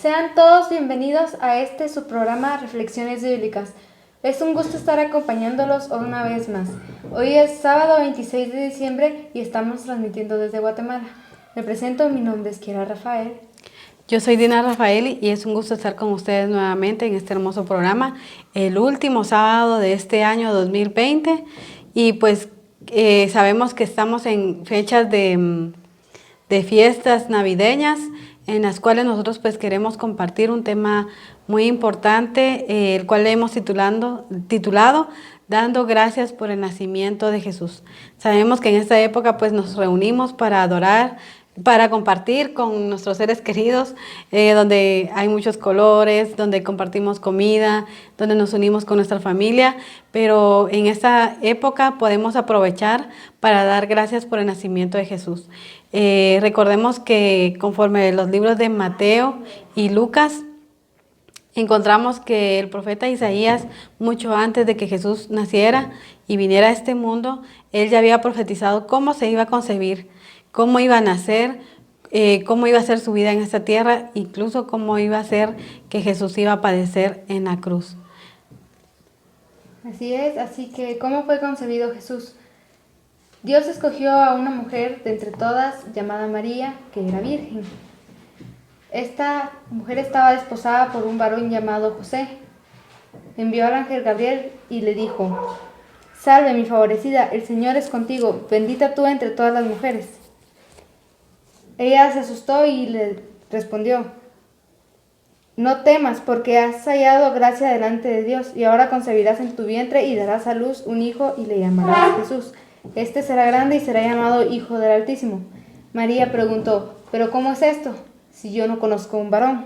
Sean todos bienvenidos a su programa Reflexiones Bíblicas. Es un gusto estar acompañándolos una vez más. Hoy es sábado 26 de diciembre y estamos transmitiendo desde Guatemala. Me presento, mi nombre es Kiara Rafael. Yo soy Dina Rafael y es un gusto estar con ustedes nuevamente en este hermoso programa, el último sábado de este año 2020. Y pues sabemos que estamos en fechas de fiestas navideñas, en las cuales nosotros pues queremos compartir un tema muy importante, el cual le hemos titulado Dando gracias por el nacimiento de Jesús. Sabemos que en esta época pues nos reunimos para adorar, para compartir con nuestros seres queridos, donde hay muchos colores, donde compartimos comida, donde nos unimos con nuestra familia, pero en esta época podemos aprovechar para dar gracias por el nacimiento de Jesús. Recordemos que conforme los libros de Mateo y Lucas, encontramos que el profeta Isaías, mucho antes de que Jesús naciera y viniera a este mundo, él ya había profetizado cómo se iba a concebir, cómo iba a nacer, cómo iba a ser su vida en esta tierra, incluso cómo iba a ser que Jesús iba a padecer en la cruz. Así es, así que ¿cómo fue concebido Jesús? Dios escogió a una mujer de entre todas llamada María, que era virgen. Esta mujer estaba desposada por un varón llamado José. Envió al ángel Gabriel y le dijo: Salve, mi favorecida, el Señor es contigo, bendita tú entre todas las mujeres. Ella se asustó y le respondió: No temas, porque has hallado gracia delante de Dios, y ahora concebirás en tu vientre y darás a luz un hijo y le llamarás Jesús. Este será grande y será llamado Hijo del Altísimo. María preguntó: ¿Pero cómo es esto, si yo no conozco un varón?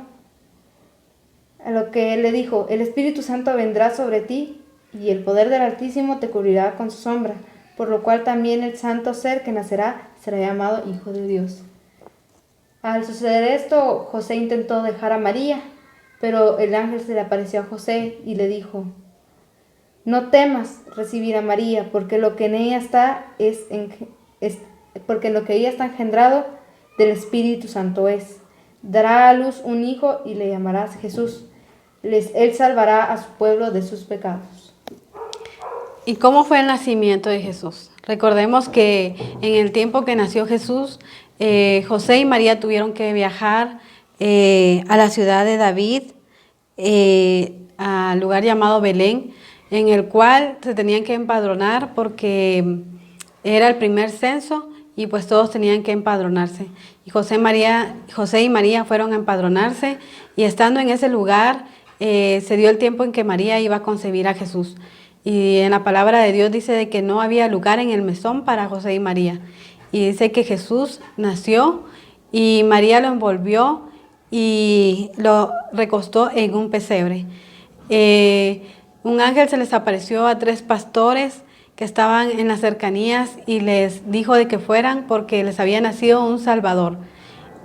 A lo que él le dijo: El Espíritu Santo vendrá sobre ti, y el poder del Altísimo te cubrirá con su sombra, por lo cual también el santo ser que nacerá será llamado Hijo de Dios. Al suceder esto, José intentó dejar a María, pero el ángel se le apareció a José y le dijo: No temas recibir a María, porque lo que en ella está porque lo que ella está engendrado del Espíritu Santo es. Dará a luz un hijo y le llamarás Jesús. Él salvará a su pueblo de sus pecados. ¿Y cómo fue el nacimiento de Jesús? Recordemos que en el tiempo que nació Jesús, José y María tuvieron que viajar a la ciudad de David, al lugar llamado Belén, en el cual se tenían que empadronar porque era el primer censo y pues todos tenían que empadronarse. Y José y María fueron a empadronarse, y estando en ese lugar se dio el tiempo en que María iba a concebir a Jesús. Y en la palabra de Dios dice de que no había lugar en el mesón para José y María. Y dice que Jesús nació y María lo envolvió y lo recostó en un pesebre. Un ángel se les apareció a 3 pastores que estaban en las cercanías y les dijo de que fueran porque les había nacido un Salvador.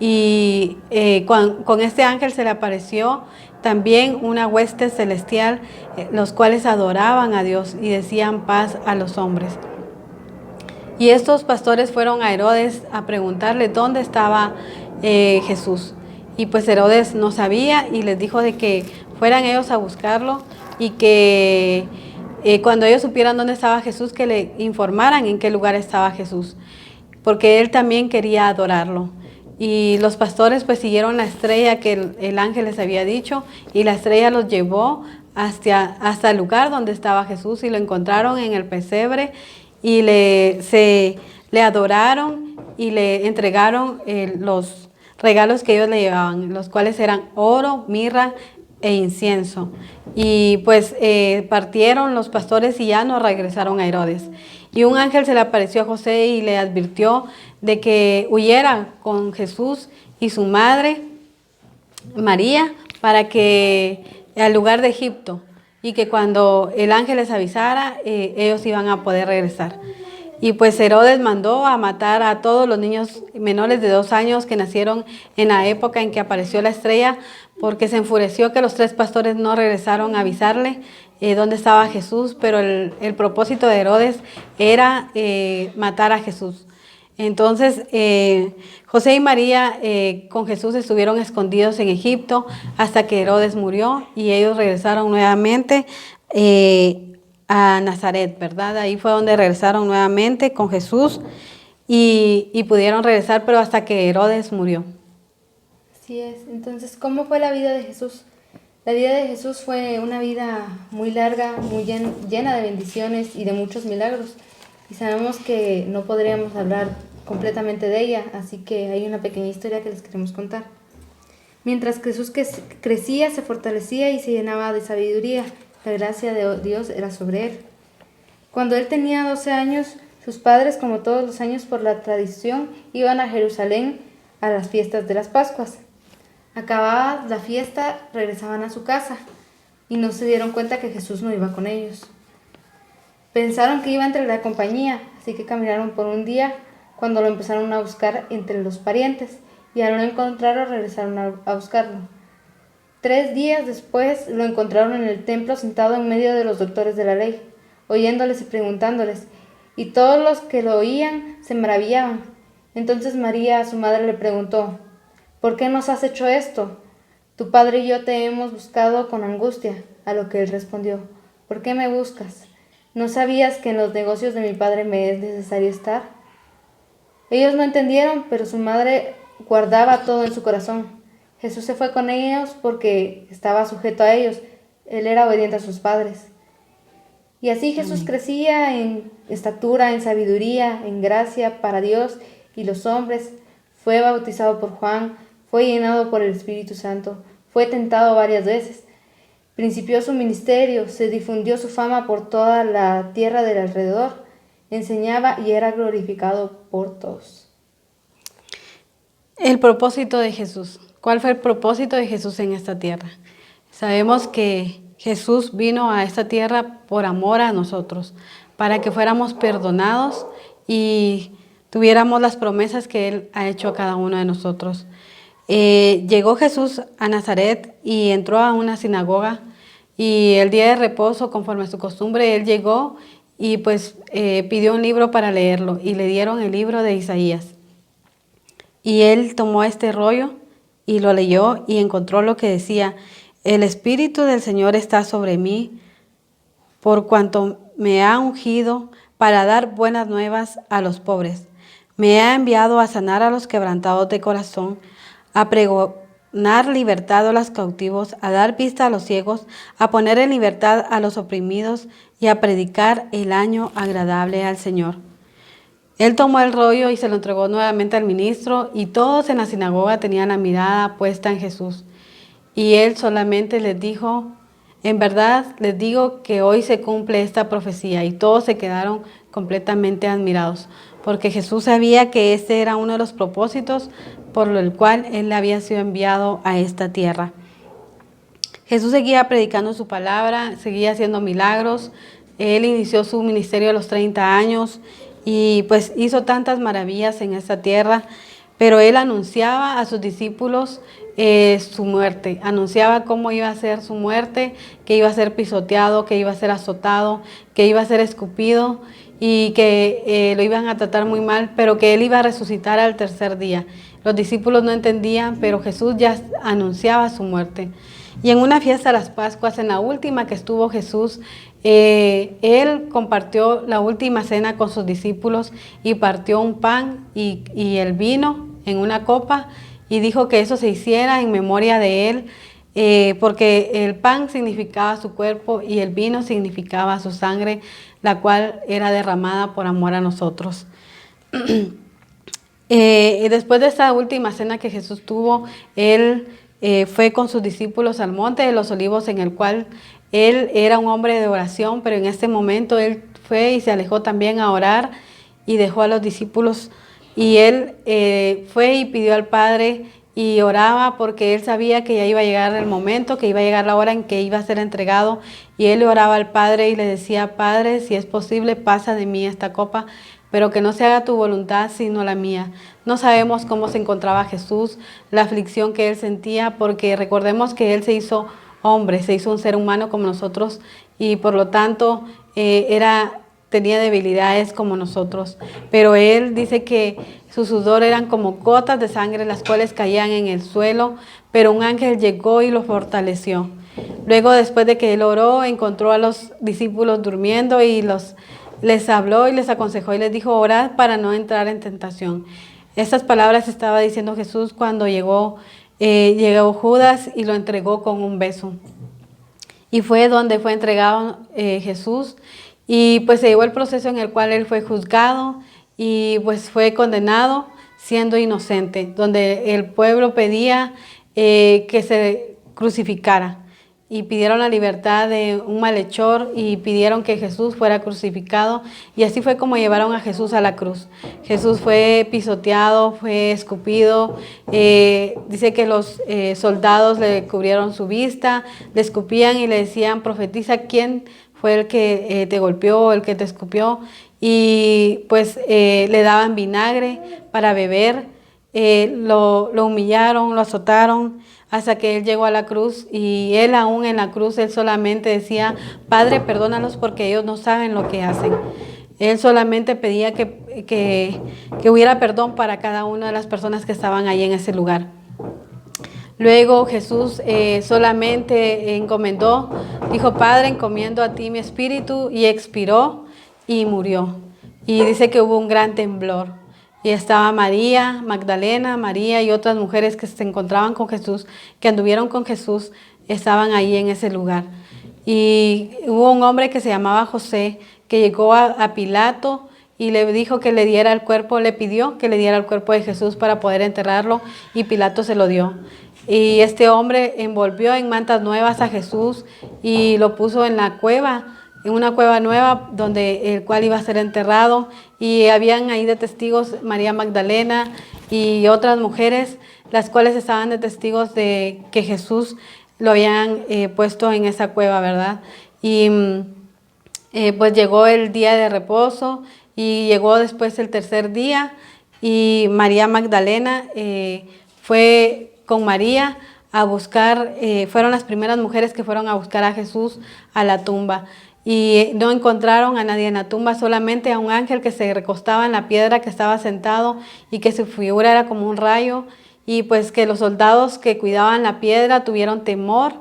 Y con este ángel se le apareció también una hueste celestial, los cuales adoraban a Dios y decían paz a los hombres. Y estos pastores fueron a Herodes a preguntarle dónde estaba Jesús. Y pues Herodes no sabía y les dijo de que fueran ellos a buscarlo y que cuando ellos supieran dónde estaba Jesús, que le informaran en qué lugar estaba Jesús, porque él también quería adorarlo. Y los pastores pues siguieron la estrella que el ángel les había dicho, y la estrella los llevó hasta el lugar donde estaba Jesús, y lo encontraron en el pesebre y le adoraron y le entregaron los regalos que ellos le llevaban, los cuales eran oro, mirra e incienso. Y pues partieron los pastores y ya no regresaron a Herodes. Y un ángel se le apareció a José y le advirtió de que huyera con Jesús y su madre María para que al lugar de Egipto, y que cuando el ángel les avisara, ellos iban a poder regresar. Y pues Herodes mandó a matar a todos los niños menores de 2 años que nacieron en la época en que apareció la estrella, porque se enfureció que los 3 pastores no regresaron a avisarle dónde estaba Jesús, pero el propósito de Herodes era matar a Jesús. Entonces, José y María con Jesús estuvieron escondidos en Egipto hasta que Herodes murió y ellos regresaron nuevamente a Nazaret, ¿verdad? Ahí fue donde regresaron nuevamente con Jesús y pudieron regresar, pero hasta que Herodes murió. Así es. Entonces, ¿cómo fue la vida de Jesús? La vida de Jesús fue una vida muy larga, muy llena de bendiciones y de muchos milagros. Y sabemos que no podríamos hablar completamente de ella, así que hay una pequeña historia que les queremos contar. Mientras Jesús crecía, se fortalecía y se llenaba de sabiduría, la gracia de Dios era sobre él. Cuando él tenía 12 años, sus padres, como todos los años por la tradición, iban a Jerusalén a las fiestas de las Pascuas. Acabada la fiesta, regresaban a su casa y no se dieron cuenta que Jesús no iba con ellos. Pensaron que iba entre la compañía, así que caminaron por un día cuando lo empezaron a buscar entre los parientes y al no encontrarlo regresaron a buscarlo. 3 días después lo encontraron en el templo sentado en medio de los doctores de la ley, oyéndoles y preguntándoles, y todos los que lo oían se maravillaban. Entonces María, su madre, le preguntó, ¿por qué nos has hecho esto? Tu padre y yo te hemos buscado con angustia. A lo que él respondió, ¿por qué me buscas? ¿No sabías que en los negocios de mi padre me es necesario estar? Ellos no entendieron, pero su madre guardaba todo en su corazón. Jesús se fue con ellos porque estaba sujeto a ellos. Él era obediente a sus padres. Y así Jesús crecía en estatura, en sabiduría, en gracia para Dios y los hombres. Fue bautizado por Juan, fue llenado por el Espíritu Santo, fue tentado varias veces. Principió su ministerio, se difundió su fama por toda la tierra del alrededor, enseñaba y era glorificado por todos. El propósito de Jesús. ¿Cuál fue el propósito de Jesús en esta tierra? Sabemos que Jesús vino a esta tierra por amor a nosotros, para que fuéramos perdonados y tuviéramos las promesas que Él ha hecho a cada uno de nosotros. Llegó Jesús a Nazaret y entró a una sinagoga y el día de reposo, conforme a su costumbre, Él llegó y pues pidió un libro para leerlo y le dieron el libro de Isaías. Y Él tomó este rollo y lo leyó y encontró lo que decía, el Espíritu del Señor está sobre mí, por cuanto me ha ungido para dar buenas nuevas a los pobres. Me ha enviado a sanar a los quebrantados de corazón, a pregonar libertad a los cautivos, a dar vista a los ciegos, a poner en libertad a los oprimidos y a predicar el año agradable al Señor. Él tomó el rollo y se lo entregó nuevamente al ministro y todos en la sinagoga tenían la mirada puesta en Jesús. Y él solamente les dijo, en verdad les digo que hoy se cumple esta profecía, y todos se quedaron completamente admirados, porque Jesús sabía que este era uno de los propósitos por el cual él había sido enviado a esta tierra. Jesús seguía predicando su palabra, seguía haciendo milagros. Él inició su ministerio a los 30 años y pues hizo tantas maravillas en esta tierra, pero él anunciaba a sus discípulos su muerte, anunciaba cómo iba a ser su muerte, que iba a ser pisoteado, que iba a ser azotado, que iba a ser escupido y que lo iban a tratar muy mal, pero que él iba a resucitar al tercer día. Los discípulos no entendían, pero Jesús ya anunciaba su muerte. Y en una fiesta de las Pascuas, en la última que estuvo Jesús, él compartió la última cena con sus discípulos y partió un pan y el vino en una copa y dijo que eso se hiciera en memoria de él, porque el pan significaba su cuerpo y el vino significaba su sangre, la cual era derramada por amor a nosotros. Después de esta última cena que Jesús tuvo, él fue con sus discípulos al Monte de los Olivos, en el cual él era un hombre de oración, pero en este momento él fue y se alejó también a orar y dejó a los discípulos. Y él fue y pidió al Padre y oraba porque él sabía que ya iba a llegar el momento, que iba a llegar la hora en que iba a ser entregado. Y él le oraba al Padre y le decía, Padre, si es posible, pasa de mí esta copa, pero que no se haga tu voluntad sino la mía. No sabemos cómo se encontraba Jesús, la aflicción que él sentía, porque recordemos que él se hizo hombre, se hizo un ser humano como nosotros y por lo tanto era tenía debilidades como nosotros, pero Él dice que su sudor eran como gotas de sangre, las cuales caían en el suelo, pero un ángel llegó y lo fortaleció. Luego, después de que Él oró, encontró a los discípulos durmiendo y les habló y les aconsejó y les dijo: orad para no entrar en tentación. Estas palabras estaba diciendo Jesús cuando llegó Judas y lo entregó con un beso. Y fue donde fue entregado Jesús, y pues se llevó el proceso en el cual Él fue juzgado y pues fue condenado siendo inocente, donde el pueblo pedía que se crucificara. Y pidieron la libertad de un malhechor y pidieron que Jesús fuera crucificado. Y así fue como llevaron a Jesús a la cruz. Jesús fue pisoteado, fue escupido. Dice que los soldados le cubrieron su vista, le escupían y le decían: profetiza quién fue el que te golpeó, el que te escupió. Y pues le daban vinagre para beber. Lo humillaron, lo azotaron, hasta que Él llegó a la cruz. Y Él, aún en la cruz, Él solamente decía: Padre, perdónalos porque ellos no saben lo que hacen. Él solamente pedía que hubiera perdón para cada una de las personas que estaban ahí en ese lugar. Luego Jesús solamente encomendó, dijo: Padre, encomiendo a ti mi espíritu, y expiró y murió. Y dice que hubo un gran temblor. Y estaba María Magdalena, María y otras mujeres que se encontraban con Jesús, que anduvieron con Jesús, estaban ahí en ese lugar. Y hubo un hombre que se llamaba José, que llegó a Pilato y le dijo que le diera el cuerpo, le pidió que le diera el cuerpo de Jesús para poder enterrarlo, y Pilato se lo dio. Y este hombre envolvió en mantas nuevas a Jesús y lo puso en la cueva, en una cueva nueva donde el cual iba a ser enterrado. Y habían ahí de testigos María Magdalena y otras mujeres, las cuales estaban de testigos de que Jesús lo habían puesto en esa cueva, ¿verdad? Y pues llegó el día de reposo y llegó después el tercer día, y María Magdalena fue con María a buscar, fueron las primeras mujeres que fueron a buscar a Jesús a la tumba. Y no encontraron a nadie en la tumba, solamente a un ángel que se recostaba en la piedra, que estaba sentado, y que su figura era como un rayo. Y pues que los soldados que cuidaban la piedra tuvieron temor,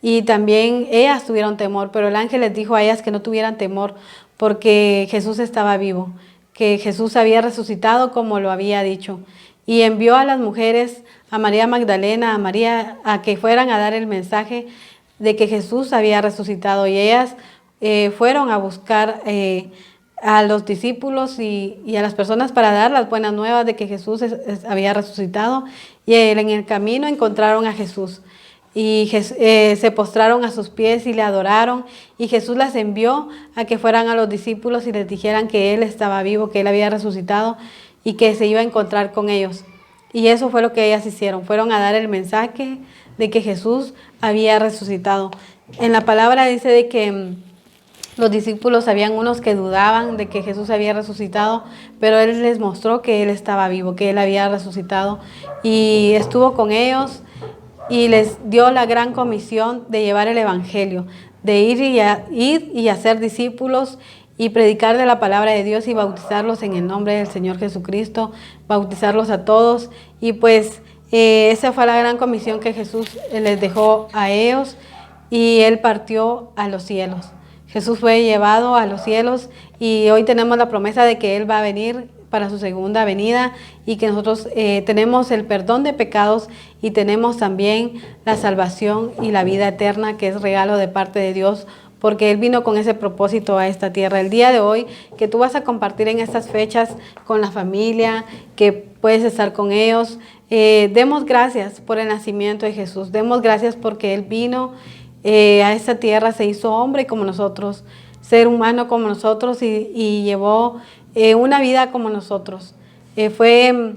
y también ellas tuvieron temor, pero el ángel les dijo a ellas que no tuvieran temor, porque Jesús estaba vivo, que Jesús había resucitado como lo había dicho. Y envió a las mujeres, a María Magdalena, a María, a que fueran a dar el mensaje de que Jesús había resucitado. Y ellas fueron a buscar a los discípulos y a las personas para dar las buenas nuevas de que Jesús había resucitado. Y en el camino encontraron a Jesús. Y se postraron a sus pies y le adoraron. Y Jesús las envió a que fueran a los discípulos y les dijeran que Él estaba vivo, que Él había resucitado y que se iba a encontrar con ellos. Y eso fue lo que ellas hicieron. Fueron a dar el mensaje de que Jesús había resucitado. En la palabra dice de que los discípulos, habían unos que dudaban de que Jesús había resucitado, pero Él les mostró que Él estaba vivo, que Él había resucitado, y estuvo con ellos y les dio la gran comisión de llevar el evangelio, de ir y hacer discípulos y predicar de la palabra de Dios y bautizarlos en el nombre del Señor Jesucristo, bautizarlos a todos. Y pues esa fue la gran comisión que Jesús les dejó a ellos, y Él partió a los cielos. Jesús fue llevado a los cielos, y hoy tenemos la promesa de que Él va a venir para su segunda venida, y que nosotros tenemos el perdón de pecados y tenemos también la salvación y la vida eterna, que es regalo de parte de Dios, porque Él vino con ese propósito a esta tierra. El día de hoy que tú vas a compartir en estas fechas con la familia, que puedes estar con ellos, demos gracias por el nacimiento de Jesús, demos gracias porque Él vino a esta tierra, se hizo hombre como nosotros, ser humano como nosotros, y llevó una vida como nosotros. Fue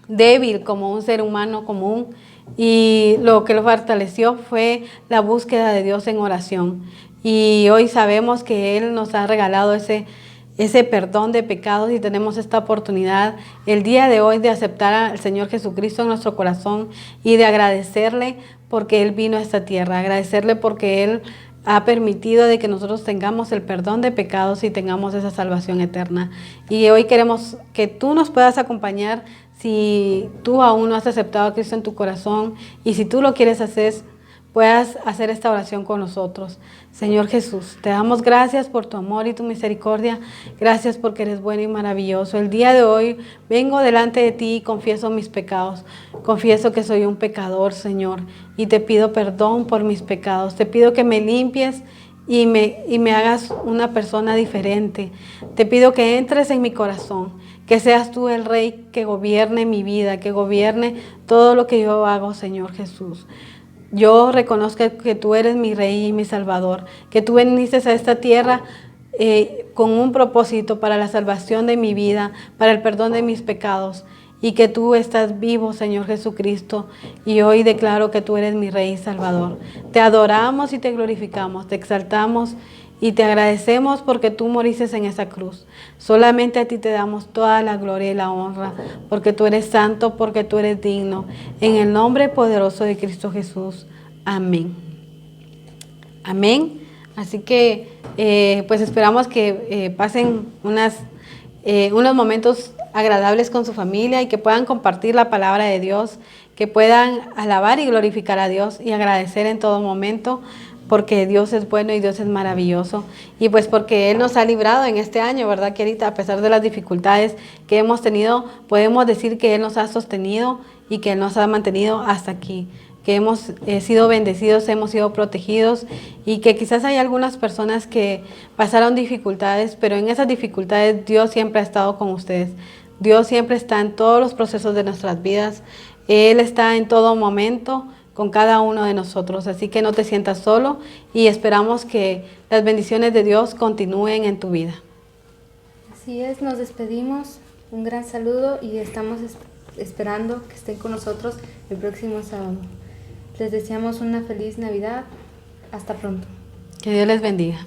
débil como un ser humano común, y lo que lo fortaleció fue la búsqueda de Dios en oración. Y hoy sabemos que Él nos ha regalado ese perdón de pecados, y tenemos esta oportunidad el día de hoy de aceptar al Señor Jesucristo en nuestro corazón y de agradecerle porque Él vino a esta tierra, agradecerle porque Él ha permitido de que nosotros tengamos el perdón de pecados y tengamos esa salvación eterna. Y hoy queremos que tú nos puedas acompañar si tú aún no has aceptado a Cristo en tu corazón y si tú lo quieres hacer, puedas hacer esta oración con nosotros. Señor Jesús, te damos gracias por tu amor y tu misericordia. Gracias porque eres bueno y maravilloso. El día de hoy vengo delante de ti y confieso mis pecados. Confieso que soy un pecador, Señor, y te pido perdón por mis pecados. Te pido que me limpies y me hagas una persona diferente. Te pido que entres en mi corazón, que seas tú el Rey que gobierne mi vida, que gobierne todo lo que yo hago, Señor Jesús. Yo reconozco que tú eres mi Rey y mi Salvador, que tú viniste a esta tierra con un propósito para la salvación de mi vida, para el perdón de mis pecados, y que tú estás vivo, Señor Jesucristo, y hoy declaro que tú eres mi Rey y Salvador. Te adoramos y te glorificamos, te exaltamos y te agradecemos porque tú moriste en esa cruz. Solamente a ti te damos toda la gloria y la honra, porque tú eres santo, porque tú eres digno. En el nombre poderoso de Cristo Jesús. Amén. Amén. Así que pues esperamos que pasen unos momentos agradables con su familia y que puedan compartir la palabra de Dios, que puedan alabar y glorificar a Dios y agradecer en todo momento, porque Dios es bueno y Dios es maravilloso, y pues porque Él nos ha librado en este año, ¿verdad, Querita? A pesar de las dificultades que hemos tenido, podemos decir que Él nos ha sostenido y que Él nos ha mantenido hasta aquí, que hemos sido bendecidos, hemos sido protegidos, y que quizás hay algunas personas que pasaron dificultades, pero en esas dificultades Dios siempre ha estado con ustedes. Dios siempre está en todos los procesos de nuestras vidas. Él está en todo momento con cada uno de nosotros, así que no te sientas solo y esperamos que las bendiciones de Dios continúen en tu vida. Así es, nos despedimos, un gran saludo y estamos esperando que estén con nosotros el próximo sábado. Les deseamos una feliz Navidad, hasta pronto. Que Dios les bendiga.